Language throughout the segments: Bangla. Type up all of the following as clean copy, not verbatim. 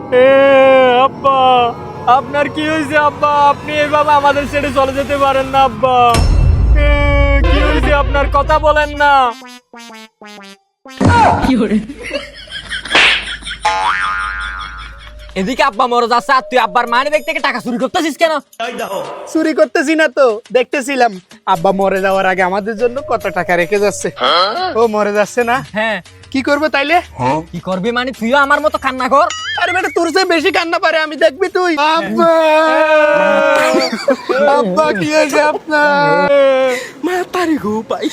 আব্বা, আপনার কি হয়েছে আব্বা? আপনি এইভাবে আমাদের ছেড়ে চলে যেতে পারেন না আব্বা। কি হয়েছে আপনার? কথা বলেন না। এদিকে আব্বা মরে যাচ্ছে আর তুই আব্বার মানি ব্যাগ থেকে টাকা চুরি করতেছিস কেন? চুরি করতেছি না তো, দেখতেছিলাম আব্বা মরে যাওয়ার আগে আমাদের জন্য কত টাকা রেখে যাচ্ছে। ও মরে যাচ্ছে না, হ্যাঁ, কি করবো তাইলে? কি করবি মানে? তুইও আমার মতো কান্না কর। আরে বেটা, তোর চেয়ে বেশি কান্না পারে আমি, দেখবি তুই। আব্বা, আব্বা কি হয়েছে আপনার? মা পারি গো পাই।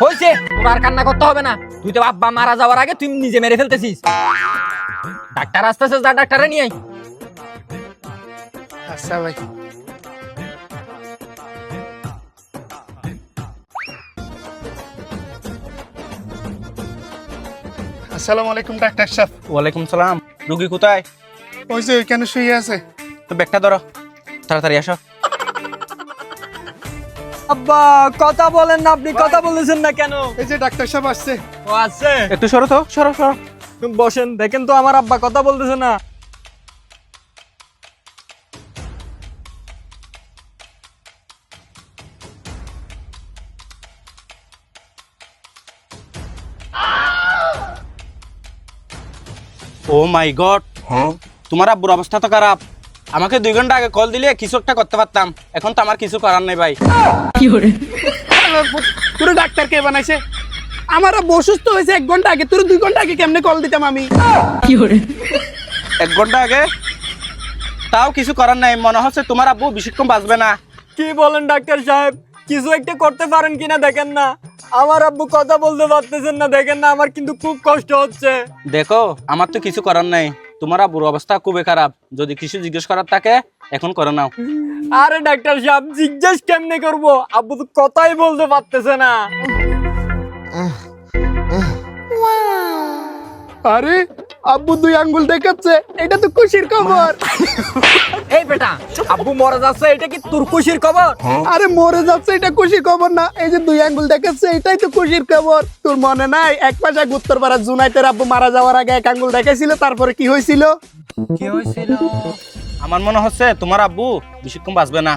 হয়েছে, তোর আর কান্না করতে হবে না। তুই তো আব্বা মারা যাওয়ার আগে তুই নিজে মেরে ফেলতেছিস। ডাক্তার আসতেছে, যা ডাক্তারে নিয়ে আয়। আচ্ছা ভাই। আসসালামু আলাইকুম ডাক্তার সাহেব। ওয়ালাইকুম সালাম। রুগী কোথায়? ওই যে ওইখানে শুয়ে আছে। তো ব্যাগটা ধরো, তাড়াতাড়ি আসো। আব্বা কথা বলেন না, আপনি কথা বলেছেন না কেন? এই যে ডাক্তার সাহেব আসছে। ও আছে, একটু সরো তো, সরো সরো। তুমি বসেন, দেখেন তো আমার আব্বা কথা বলতেছে না। ও মাই গড, তোমার আব্বুর অবস্থা তো খারাপ। আমাকে 2 ঘন্টা আগে কল দিলে কিছু একটা করতে পারতাম। এখন তো আমার কিছু করার নেই ভাই। পুরো ডাক্তার কে বানাইছে? আমার আব্বু অসুস্থ হয়েছে 1 ঘন্টা আগে, তোর 2 ঘন্টা আগে কেমনে কল দিতাম আমি? 1 ঘন্টা আগে? তাও কিছু করার নাই। মনে হচ্ছে তোমার আব্বু বেশিক্ষণ বাঁচবে না। কি বলেন ডাক্তার সাহেব? কিছু একটা করতে পারেন কিনা দেখেন না। আমার আব্বু কথা বলতে পারতেছেন না, দেখেন না, আমার কিন্তু খুব কষ্ট হচ্ছে। দেখো, আমার তো কিছু করার নাই। তোমার আব্বুর অবস্থা খুবই খারাপ। যদি কিছু জিজ্ঞেস করার থাকে এখন করে নাও। আরে ডাক্তার সাহেব, জিজ্ঞেস কেমনে করবো? আব্বু তো কথাই বলতে পারতেছে না। আরে আব্বু 2 আঙ্গুল দেখাচ্ছে, এটা তো খুশির খবর। এই বেটা, আব্বু মরে যাচ্ছে, এটা কি তোর খুশির খবর? আরে মরে যাচ্ছে এটা খুশির খবর না, এই যে 2 আঙ্গুল দেখাচ্ছে এটাই তো খুশির খবর। তোর মনে নাই এক মাস আগে উত্তরপাড়া জুনাইতের আব্বু মারা যাওয়ার আগে 1 আঙ্গুল দেখাইছিল, তারপরে কি হয়েছিল? কি হয়েছিল? আমার মনে হচ্ছে তোমার আব্বু বেশিক্ষণ বাঁচবে না।